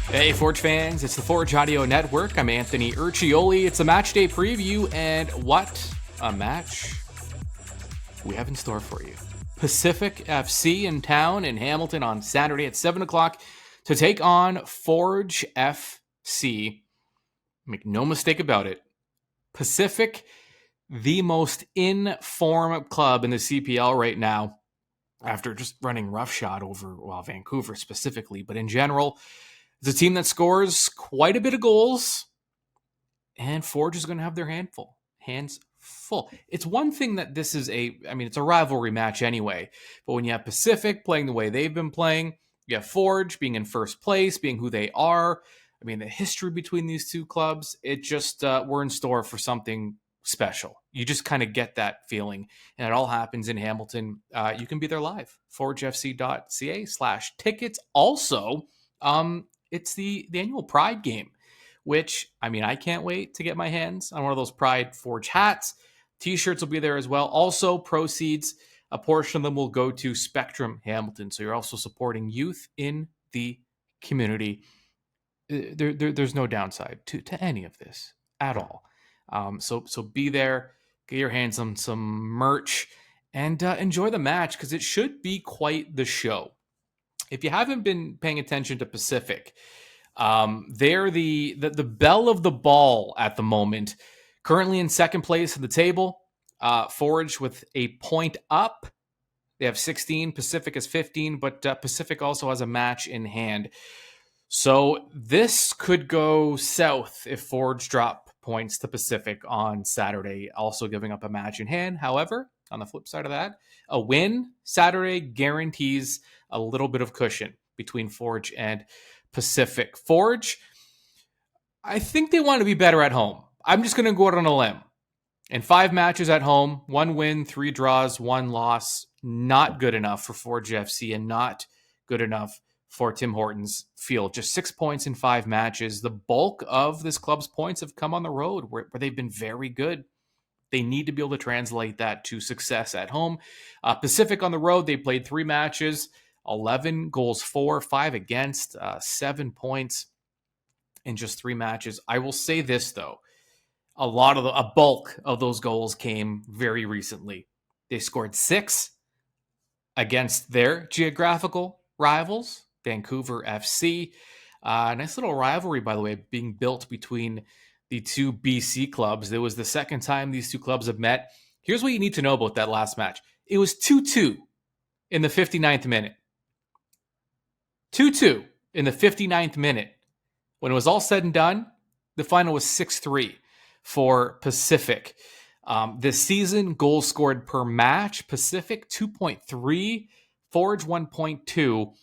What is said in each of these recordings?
Hey, Forge fans, it's the Forge Audio Network. I'm Anthony Urcioli. It's a match day preview, and what a match we have in store for you. Pacific FC in town in Hamilton on Saturday at 7 o'clock to take on Forge FC. Make no mistake about it. Pacific, the most in-form club in the CPL right now, after just running roughshod over, Vancouver specifically, but in general, it's a team that scores quite a bit of goals, and Forge is going to have their hands full. It's one thing that this is it's a rivalry match anyway, but when you have Pacific playing the way they've been playing, you have Forge being in first place, being who they are. I mean, the history between these two clubs, it just, we're in store for something special. You just kind of get that feeling, and it all happens in Hamilton. You can be there live, forgefc.ca/tickets. Also, it's the annual Pride game, which, I can't wait to get my hands on one of those Pride Forge hats. T-shirts will be there as well. Also, proceeds, a portion of them will go to Spectrum Hamilton. So you're also supporting youth in the community. There's no downside to any of this at all. So be there, get your hands on some merch, and enjoy the match, because it should be quite the show. If you haven't been paying attention to Pacific, they're the belle of the ball at the moment. Currently in second place in the table. Forge with a point up. They have 16. Pacific has 15, but Pacific also has a match in hand. So this could go south if Forge drop points to Pacific on Saturday, also giving up a match in hand. However, on the flip side of that, a win Saturday guarantees a little bit of cushion between Forge and Pacific. Forge, I think they want to be better at home. I'm just going to go out on a limb. In 5 matches at home, 1 win, 3 draws, 1 loss. Not good enough for Forge FC, and not good enough for Tim Hortons Field. Just 6 points in 5 matches. The bulk of this club's points have come on the road, where they've been very good. They need to be able to translate that to success at home. Pacific on the road, they played 3 matches, 11 goals for, 5 against, 7 points in just 3 matches. I will say this, though. A bulk of those goals came very recently. They scored 6 against their geographical rivals, Vancouver FC. Nice little rivalry, by the way, being built between the two BC clubs. It was the second time these two clubs have met. Here's what you need to know about that last match. It was 2-2 in the 59th minute. 2-2 in the 59th minute. When it was all said and done, the final was 6-3 for Pacific. This season, goals scored per match, Pacific 2.3, Forge 1.2.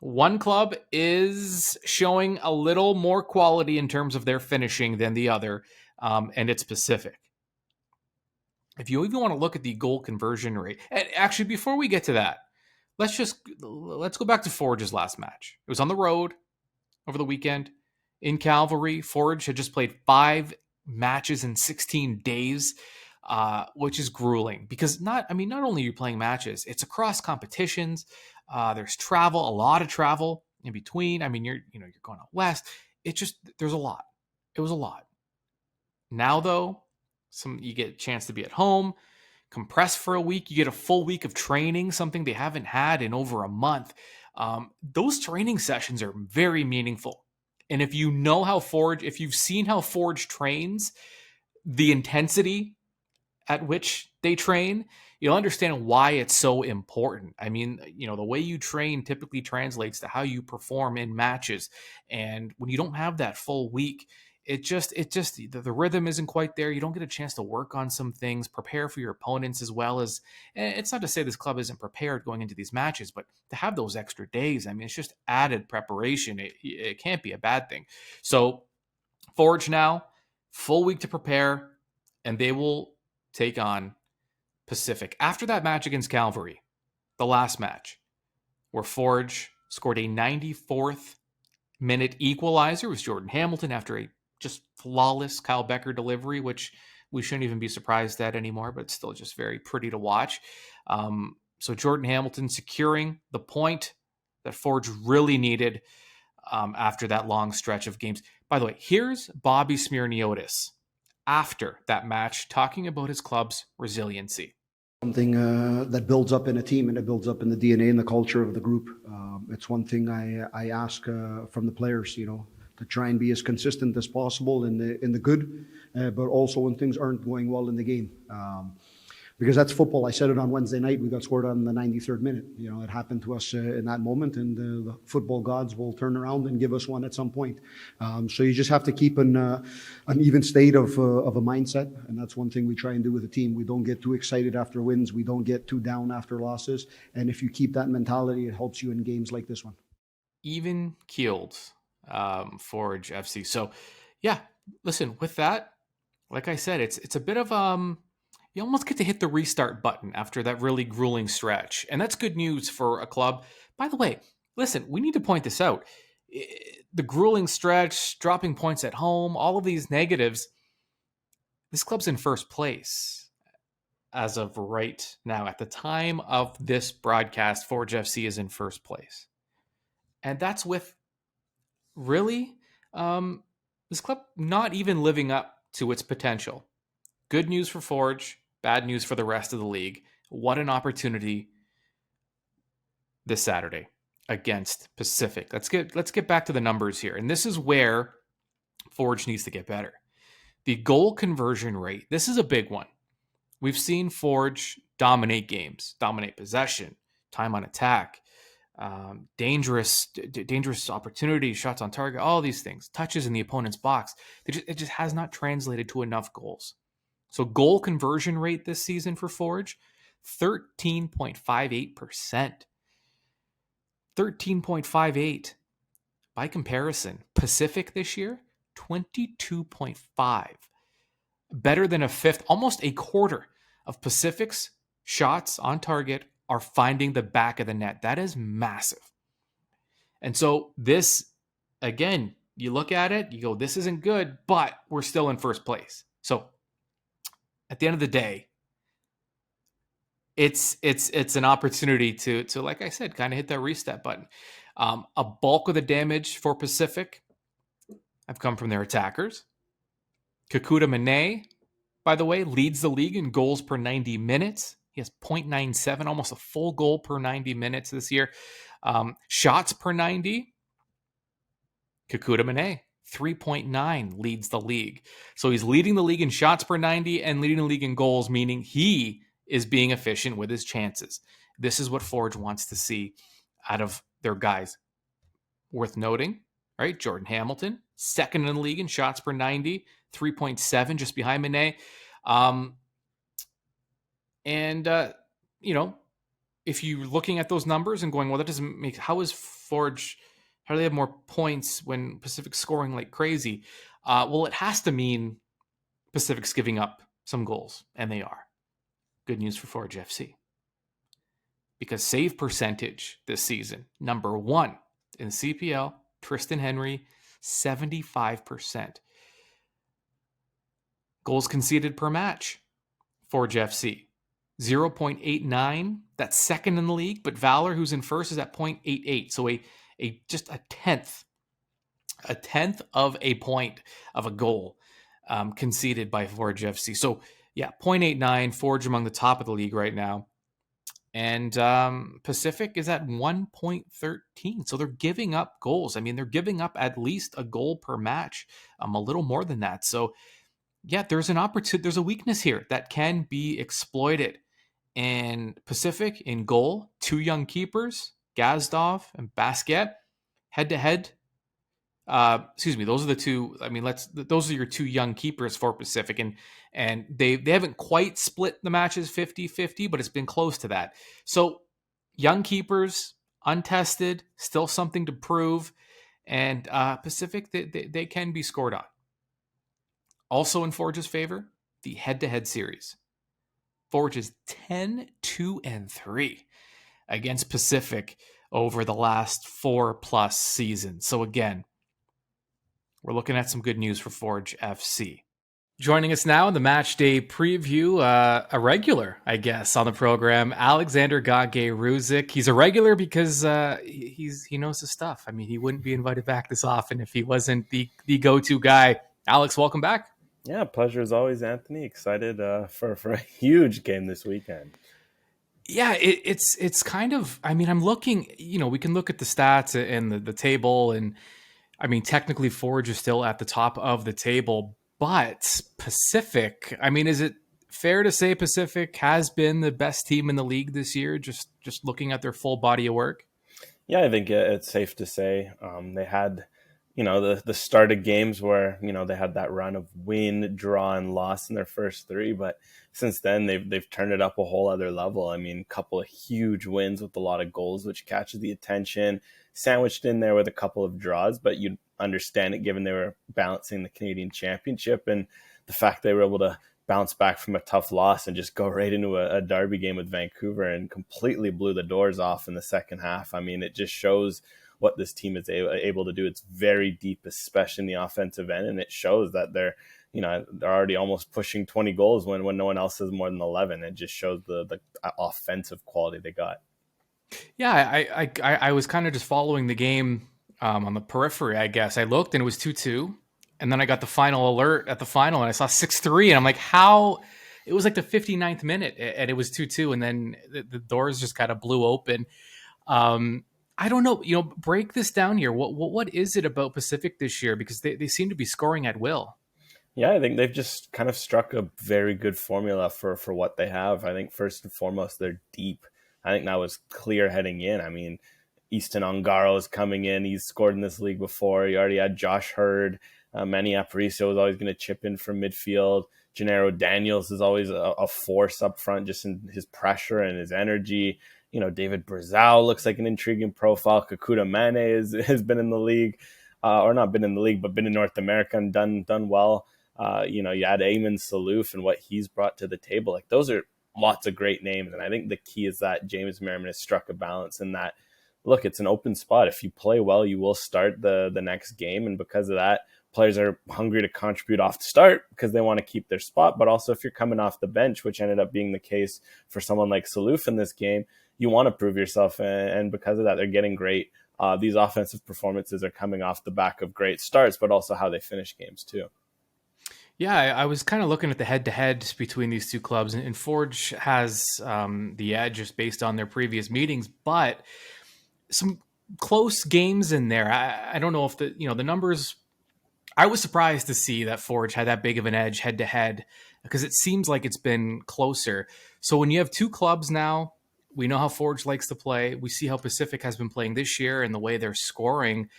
One club is showing a little more quality in terms of their finishing than the other, and it's Pacific. If you even want to look at the goal conversion rate, and actually, before we get to that, let's go back to Forge's last match. It was on the road over the weekend in Calgary. Forge had just played 5 matches in 16 days, which is grueling, because not only are you playing matches, it's across competitions. There's travel, a lot of travel in between. You're going out west. There's a lot. It was a lot. Now, though, you get a chance to be at home, compress for a week. You get a full week of training, something they haven't had in over a month. Those training sessions are very meaningful. And if you've seen how Forge trains, the intensity at which they train, you'll understand why it's so important. The way you train typically translates to how you perform in matches. And when you don't have that full week, the rhythm isn't quite there. You don't get a chance to work on some things, prepare for your opponents as well as, and it's not to say this club isn't prepared going into these matches, but to have those extra days, it's just added preparation. It can't be a bad thing. So Forge now, full week to prepare, and they will take on Pacific. After that match against Calgary, the last match, where Forge scored a 94th minute equalizer, was Jordan Hamilton after a just flawless Kyle Becker delivery, which we shouldn't even be surprised at anymore, but it's still just very pretty to watch. So Jordan Hamilton securing the point that Forge really needed. after that long stretch of games. By the way, here's Bobby Smirniotis after that match talking about his club's resiliency. Something that builds up in a team, and it builds up in the DNA and the culture of the group. It's one thing I ask from the players, to try and be as consistent as possible in the good, but also when things aren't going well in the game. Because that's football. I said it on Wednesday night. We got scored on in the 93rd minute. It happened to us in that moment, and the football gods will turn around and give us one at some point. So you just have to keep an even state of a mindset, and that's one thing we try and do with the team. We don't get too excited after wins. We don't get too down after losses. And if you keep that mentality, it helps you in games like this one. Even keeled, Forge FC. So, yeah, listen, with that, like I said, it's a bit of you almost get to hit the restart button after that really grueling stretch. And that's good news for a club. By the way, listen, we need to point this out. The grueling stretch, dropping points at home, all of these negatives, this club's in first place as of right now. At the time of this broadcast, Forge FC is in first place. And that's with really this club not even living up to its potential. Good news for Forge. Bad news for the rest of the league. What an opportunity this Saturday against Pacific. Let's get back to the numbers here. And this is where Forge needs to get better. The goal conversion rate. This is a big one. We've seen Forge dominate games, dominate possession, time on attack, dangerous opportunities, shots on target, all these things, touches in the opponent's box. It just has not translated to enough goals. So goal conversion rate this season for Forge, 13.58%. 13.58. By comparison, Pacific this year, 22.5. Better than a fifth, almost a quarter of Pacific's shots on target are finding the back of the net. That is massive. And so this, again, you look at it, you go, this isn't good, but we're still in first place. So at the end of the day, it's an opportunity to like I said, kind of hit that reset button. A bulk of the damage for Pacific have come from their attackers. Kekuta Mane, by the way, leads the league in goals per 90 minutes. He has 0.97, almost a full goal per 90 minutes this year. Shots per 90, Kekuta Mane, 3.9 leads the league. So he's leading the league in shots per 90 and leading the league in goals, meaning he is being efficient with his chances. This is what Forge wants to see out of their guys. Worth noting, right? Jordan Hamilton, second in the league in shots per 90, 3.7 just behind Mane. If you're looking at those numbers and going, well, that doesn't make, how is Forge, how do they have more points when Pacific's scoring like crazy? Well, it has to mean Pacific's giving up some goals, and they are. Good news for Forge FC. Because save percentage this season, number one in CPL, Tristan Henry, 75%. Goals conceded per match, Forge FC, 0.89. That's second in the league, but Valor, who's in first, is at 0.88. So just a tenth of a point of a goal conceded by Forge FC. So yeah, 0.89, Forge among the top of the league right now. And Pacific is at 1.13. So they're giving up goals. I mean, they're giving up at least a goal per match, a little more than that. So yeah, there's an opportunity. There's a weakness here that can be exploited. And Pacific in goal, two young keepers, Gazdov and Basquet, head to head. Those are the two. I mean, those are your two young keepers for Pacific, and they haven't quite split the matches 50-50, but it's been close to that. So young keepers, untested, still something to prove, and Pacific they can be scored on. Also in Forge's favor, the head-to-head series. Forge is 10-2-3 against Pacific over the last 4+ seasons. So again, we're looking at some good news for Forge FC. Joining us now in the match day preview, a regular, I guess, on the program, Alexander Gage-Ruzik. He's a regular because he knows his stuff. I mean, he wouldn't be invited back this often if he wasn't the go-to guy. Alex, welcome back. Yeah, pleasure as always, Anthony. Excited for a huge game this weekend. Yeah, it's kind of. I mean, I'm looking. We can look at the stats and the table, and I mean, technically, Forge is still at the top of the table, but Pacific. I mean, is it fair to say Pacific has been the best team in the league this year? Just looking at their full body of work. Yeah, I think it's safe to say they had, the start of games where they had that run of win, draw, and loss in their first three, but since then they've turned it up a whole other level. I mean, a couple of huge wins with a lot of goals, which catches the attention, sandwiched in there with a couple of draws, but you'd understand it given they were balancing the Canadian Championship and the fact they were able to bounce back from a tough loss and just go right into a derby game with Vancouver and completely blew the doors off in the second half. I mean, it just shows what this team is able to do. It's very deep, especially in the offensive end, and it shows that they're already almost pushing 20 goals when no one else has more than 11. It just shows the offensive quality they got. Yeah, I was kind of just following the game on the periphery, I guess. I looked and it was 2-2. And then I got the final alert at the final and I saw 6-3. And I'm like, how? It was like the 59th minute and it was 2-2. And then the doors just kind of blew open. I don't know. Break this down here. What is it about Pacific this year? Because they seem to be scoring at will. Yeah, I think they've just kind of struck a very good formula for what they have. I think first and foremost, they're deep. I think that was clear heading in. I mean, Easton Ongaro is coming in. He's scored in this league before. You already had Josh Hurd. Manny Aparicio is always going to chip in from midfield. Gennaro Daniels is always a force up front, just in his pressure and his energy. David Brazeau looks like an intriguing profile. Kakuta Mane has been in the league, or not been in the league, but been in North America and done well. You had Eamon Salouf and what he's brought to the table. Like, those are lots of great names. And I think the key is that James Merriman has struck a balance in that, look, it's an open spot. If you play well, you will start the next game. And because of that, players are hungry to contribute off the start because they want to keep their spot. But also if you're coming off the bench, which ended up being the case for someone like Salouf in this game, you want to prove yourself. And because of that, they're getting great. These offensive performances are coming off the back of great starts, but also how they finish games too. Yeah, I was kind of looking at the head-to-head between these two clubs, and Forge has the edge just based on their previous meetings, but some close games in there. I don't know if the numbers. I was surprised to see that Forge had that big of an edge head-to-head because it seems like it's been closer. So when you have two clubs now, we know how Forge likes to play. We see how Pacific has been playing this year and the way they're scoring.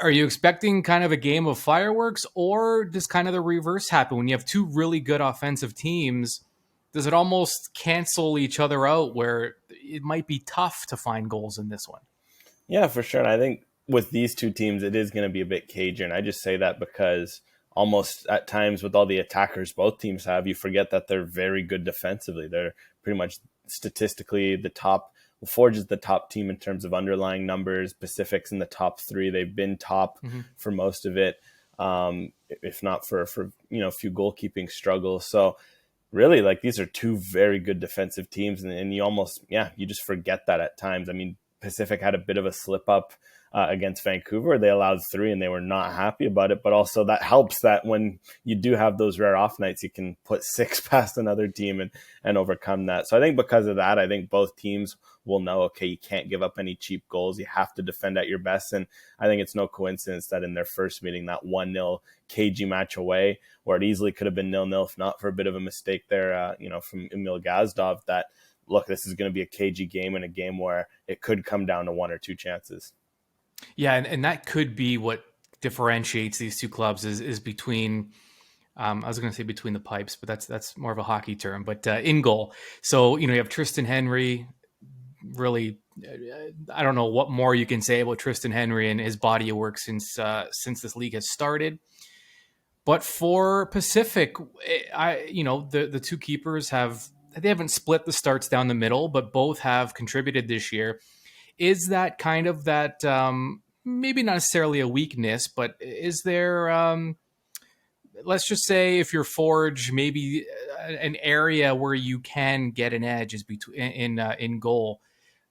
Are you expecting kind of a game of fireworks, or does kind of the reverse happen when you have two really good offensive teams? Does it almost cancel each other out where it might be tough to find goals in this one? Yeah, for sure. And I think with these two teams, it is going to be a bit cagey. And I just say that because almost at times with all the attackers both teams have, you forget that they're very good defensively. They're pretty much statistically the top. Well, Forge is the top team in terms of underlying numbers. Pacific's in the top three. They've been top for most of it, if not for a few goalkeeping struggles. So really, like, these are two very good defensive teams, and you almost, you just forget that at times. I mean, Pacific had a bit of a slip up against Vancouver. They allowed 3 and they were not happy about it, but also that helps that when you do have those rare off nights, you can put 6 past another team and overcome that. So I think because of that, I think both teams will know, okay, you can't give up any cheap goals. You have to defend at your best. And I think it's no coincidence that in their first meeting, that 1-0 KG match away, where it easily could have been 0-0 if not for a bit of a mistake there, from Emil Gazdov, that, look, this is going to be a KG game, and a game where it could come down to 1 or 2 chances. Yeah, and that could be what differentiates these two clubs is between. I was going to say between the pipes, but that's more of a hockey term. But in goal, so you have Tristan Henry. Really, I don't know what more you can say about Tristan Henry and his body of work since this league has started. But for Pacific, the two keepers haven't split the starts down the middle, but both have contributed this year. Is that kind of that, maybe not necessarily a weakness, but is there let's just say if you're Forge, maybe an area where you can get an edge is between in goal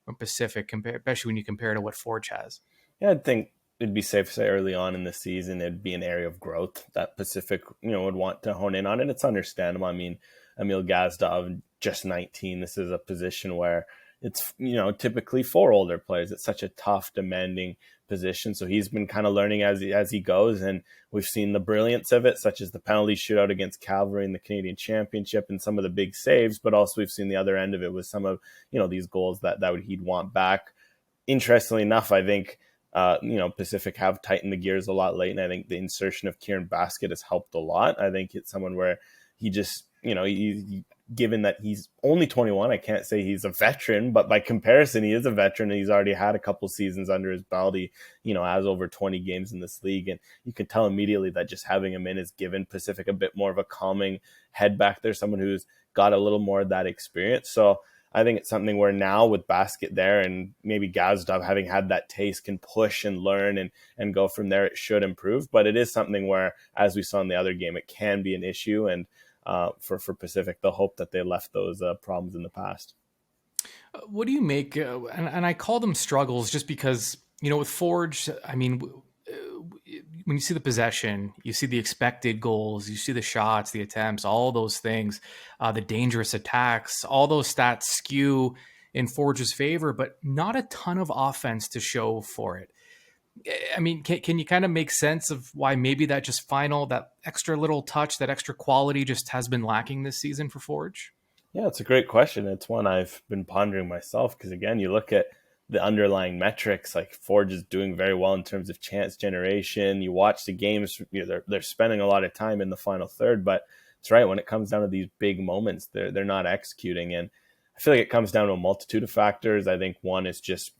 from Pacific, especially when you compare to what Forge has. Yeah, I think it'd be safe to say early on in the season it'd be an area of growth that Pacific, would want to hone in on, and it's understandable. I mean, Emil Gazdov, just 19. This is a position where it's typically for older players. It's such a tough, demanding position. So he's been kind of learning as he goes, and we've seen the brilliance of it, such as the penalty shootout against Calgary in the Canadian Championship and some of the big saves. But also we've seen the other end of it with some of these goals that he'd want back. Interestingly enough, I think Pacific have tightened the gears a lot late, and I think the insertion of Kieran Basket has helped a lot. I think it's someone where he just, given that he's only 21, I can't say he's a veteran, but by comparison, he is a veteran, and he's already had a couple seasons under his belt. He, has over 20 games in this league, and you can tell immediately that just having him in has given Pacific a bit more of a calming head back there, someone who's got a little more of that experience. So I think it's something where now with Basket there and maybe Gazdov having had that taste can push and learn and go from there. It should improve, but it is something where, as we saw in the other game, it can be an issue. And for Pacific, they'll hope that they left those problems in the past. What do you make? And I call them struggles just because, with Forge, I mean, when you see the possession, you see the expected goals, you see the shots, the attempts, all those things, the dangerous attacks, all those stats skew in Forge's favor, but not a ton of offense to show for it. I mean, can you kind of make sense of why maybe that extra little touch, that extra quality just has been lacking this season for Forge? Yeah, it's a great question. It's one I've been pondering myself because, again, you look at the underlying metrics, like Forge is doing very well in terms of chance generation. You watch the games, they're spending a lot of time in the final third, but it's right, when it comes down to these big moments, they're not executing. And I feel like it comes down to a multitude of factors. I think one is just,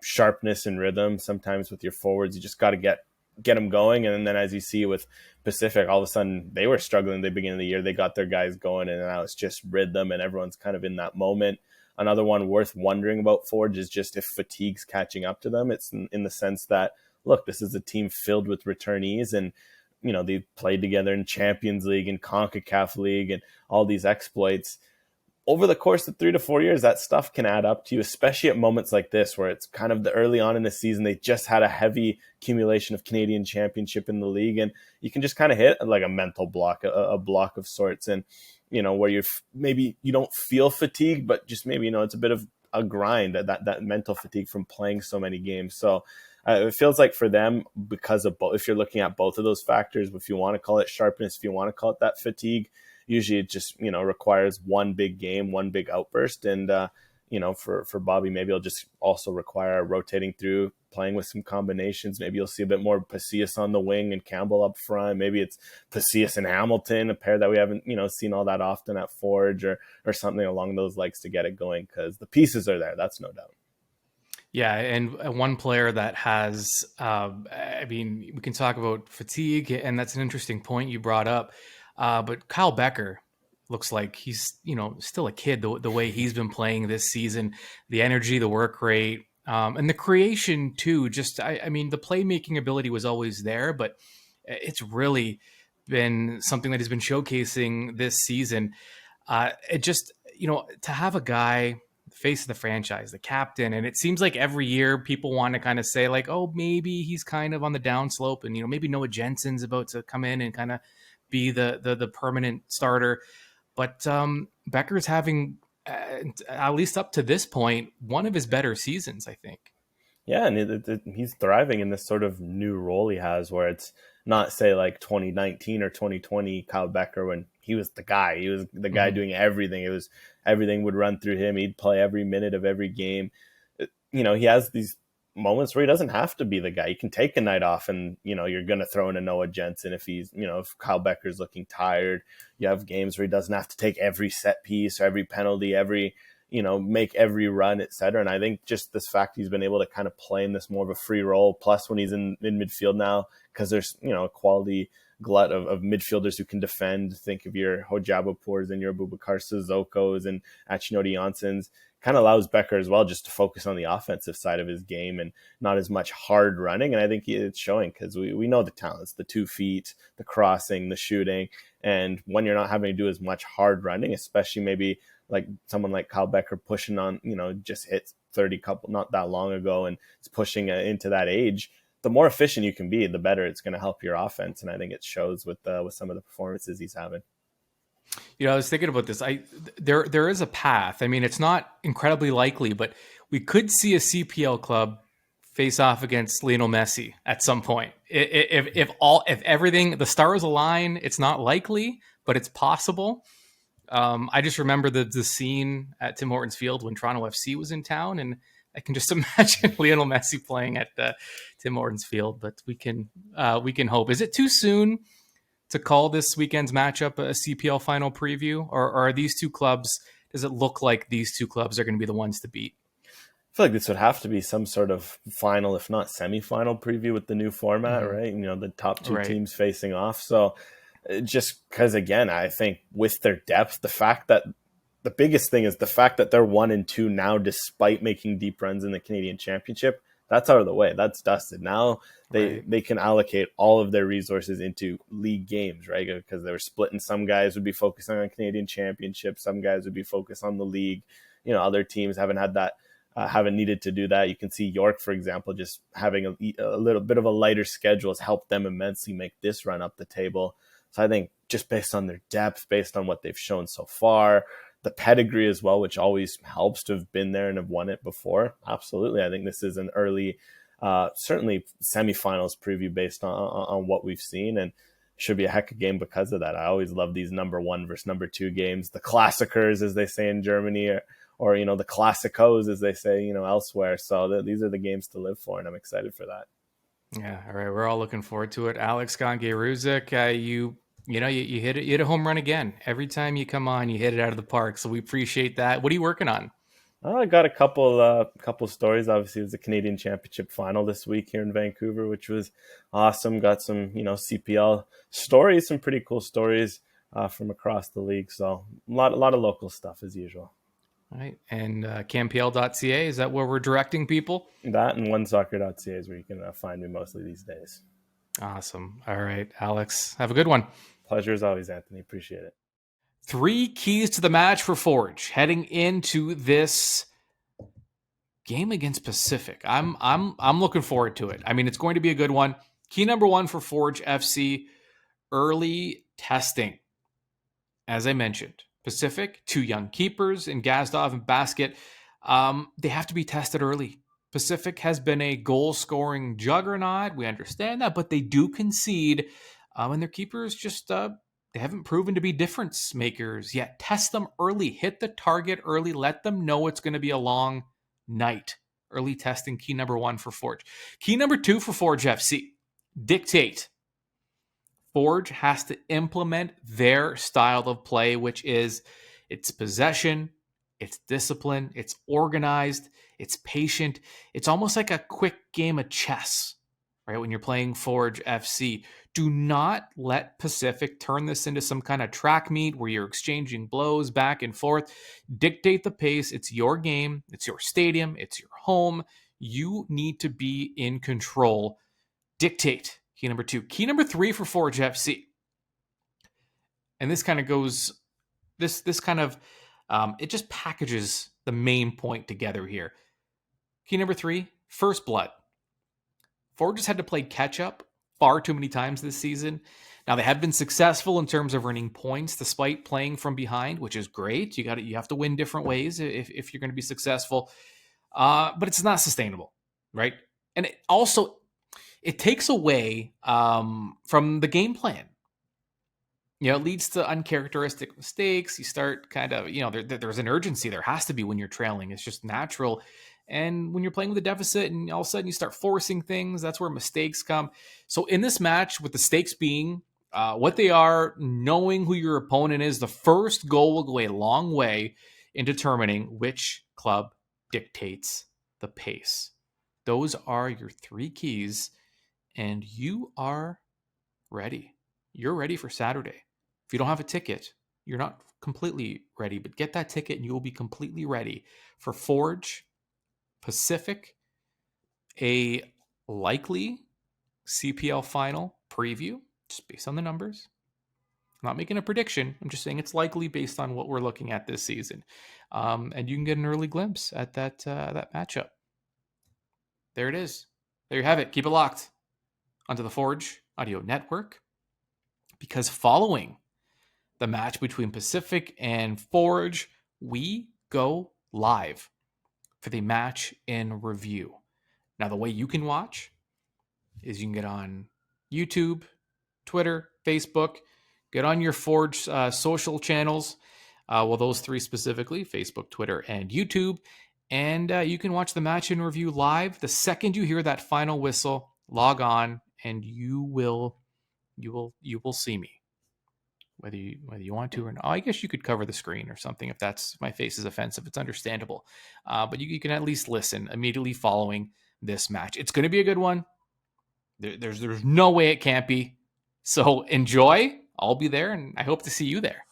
sharpness and rhythm. Sometimes with your forwards, you just got to get them going. And then as you see with Pacific, all of a sudden they were struggling at the beginning of the year. They got their guys going, and now it's just rhythm and everyone's kind of in that moment. Another one worth wondering about Forge is just if fatigue's catching up to them. It's in the sense that, look, this is a team filled with returnees, and they've played together in Champions League and CONCACAF League and all these exploits. Over the course of 3 to 4 years, that stuff can add up to you, especially at moments like this, where it's kind of the early on in the season. They just had a heavy accumulation of Canadian Championship in the league, and you can just kind of hit like a mental block, a block of sorts. And, where maybe you don't feel fatigued, but just maybe, it's a bit of a grind, that mental fatigue from playing so many games. So it feels like for them, because of both, if you're looking at both of those factors, if you want to call it sharpness, if you want to call it that fatigue, usually it just, requires one big game, one big outburst. And, for Bobby, maybe it'll just also require rotating through, playing with some combinations. Maybe you'll see a bit more Pacius on the wing and Campbell up front. Maybe it's Pacius and Hamilton, a pair that we haven't, seen all that often at Forge or something along those legs to get it going, because the pieces are there. That's no doubt. Yeah, and one player that has, we can talk about fatigue, and that's an interesting point you brought up. But Kyle Becker looks like he's, still a kid, the way he's been playing this season, the energy, the work rate, and the creation too. Just, the playmaking ability was always there, but it's really been something that he's been showcasing this season. It just, to have a guy, face of the franchise, the captain, and it seems like every year people want to kind of say like, oh, maybe he's kind of on the downslope, and, maybe Noah Jensen's about to come in and kind of be the permanent starter. But Becker's having, at least up to this point, one of his better seasons, I think. Yeah, and he's thriving in this sort of new role he has, where it's not, say, like 2019 or 2020 Kyle Becker, when he was the guy. He was the guy doing everything. Everything would run through him. He'd play every minute of every game. He has these moments where he doesn't have to be the guy. He can take a night off, and you're going to throw in a Noah Jensen if he's, if Kyle Becker's looking tired. You have games where he doesn't have to take every set piece or every penalty, every make every run, etc. And I think just this fact he's been able to kind of play in this more of a free role, plus when he's in midfield now, because there's a quality glut of midfielders who can defend. Think of your Hojabapours and your Abubakar Sissoko's and Achinoti Janssen's, kind of allows Becker as well just to focus on the offensive side of his game and not as much hard running. And I think it's showing, because we know the talents, the 2 feet, the crossing, the shooting. And when you're not having to do as much hard running, especially maybe like someone like Kyle Becker pushing on, just hit 30 couple not that long ago and it's pushing into that age, the more efficient you can be, the better it's going to help your offense. And I think it shows with some of the performances he's having. I was thinking about this. There is a path. I mean, it's not incredibly likely, but we could see a CPL club face off against Lionel Messi at some point. If everything, the stars align, it's not likely, but it's possible. I just remember the scene at Tim Hortons Field when Toronto FC was in town, and I can just imagine Lionel Messi playing at Tim Hortons Field. But we can hope. Is it too soon to call this weekend's matchup a CPL final preview, or are these two clubs? Does it look like these two clubs are going to be the ones to beat? I feel like this would have to be some sort of final, if not semifinal preview with the new format, right? The top 2 teams facing off. So just because, again, I think with their depth, the biggest thing is the fact that they're 1-2 now, despite making deep runs in the Canadian Championship. That's out of the way. That's dusted. Now they can allocate all of their resources into league games, right? Because they were splitting. Some guys would be focusing on Canadian Championship. Some guys would be focused on the league. Other teams haven't had that, haven't needed to do that. You can see York, for example, just having a little bit of a lighter schedule has helped them immensely make this run up the table. So I think just based on their depth, based on what they've shown so far, the pedigree as well, which always helps to have been there and have won it before. Absolutely. I think this is an early, certainly semifinals preview based on what we've seen, and should be a heck of a game because of that. I always love these number 1 versus number 2 games, the Klassikers, as they say in Germany, or the Klassikos, as they say, elsewhere. So these are the games to live for, and I'm excited for that. Yeah. All right. We're all looking forward to it. Alex Gange-Ruzic, you hit a home run again. Every time you come on, you hit it out of the park. So we appreciate that. What are you working on? I got a couple stories. Obviously, it was the Canadian Championship final this week here in Vancouver, which was awesome. Got some, CPL stories, some pretty cool stories from across the league. So a lot of local stuff as usual. All right. And campl.ca, is that where we're directing people? That and onesoccer.ca is where you can find me mostly these days. Awesome. All right, Alex, have a good one. Pleasure as always, Anthony. Appreciate it. 3 keys to the match for Forge heading into this game against Pacific. I'm looking forward to it. I mean, it's going to be a good one. Key number 1 for Forge FC, early testing. As I mentioned, Pacific, 2 young keepers in Gazdov and Basket. They have to be tested early. Pacific has been a goal-scoring juggernaut. We understand that, but they do concede, and their keepers just they haven't proven to be difference makers yet. Test them early. Hit the target early. Let them know it's going to be a long night. Early testing, key number 1 for Forge. Key number 2 for Forge FC, dictate. Forge has to implement their style of play, which is it's possession, it's discipline, it's organized, it's patient. It's almost like a quick game of chess, right? When you're playing Forge FC, do not let Pacific turn this into some kind of track meet where you're exchanging blows back and forth. Dictate the pace. It's your game. It's your stadium. It's your home. You need to be in control. Dictate. Key number 2. Key number 3 for Forge FC. And this kind of goes, this kind of, it just packages the main point together here. Key number 3, first blood. Forge has had to play catch up far too many times this season. Now, they have been successful in terms of earning points despite playing from behind, which is great. You have to win different ways if you're going to be successful. But it's not sustainable, right? And it takes away from the game plan. It leads to uncharacteristic mistakes. You start kind of, there's an urgency. There has to be when you're trailing. It's just natural. And when you're playing with a deficit and all of a sudden you start forcing things, that's where mistakes come. So in this match, with the stakes being what they are, knowing who your opponent is, the first goal will go a long way in determining which club dictates the pace. Those are your 3 keys, and you are ready. You're ready for Saturday. If you don't have a ticket, You're not completely ready, but get that ticket and you will be completely ready for Forge, Pacific, a likely CPL final preview, just based on the numbers. I'm not making a prediction. I'm just saying it's likely based on what we're looking at this season. And you can get an early glimpse at that matchup. There it is. There you have it. Keep it locked onto the Forge Audio Network, because following the match between Pacific and Forge, we go live for the match in review. Now, the way you can watch is you can get on YouTube, Twitter, Facebook, get on your Forge social channels. Those three specifically, Facebook, Twitter, and YouTube. And you can watch the match in review live. The second you hear that final whistle, log on and you will see me. Whether you want to or not. I guess you could cover the screen or something if my face is offensive. It's understandable. But you can at least listen immediately following this match. It's going to be a good one. There's no way it can't be. So enjoy. I'll be there, and I hope to see you there.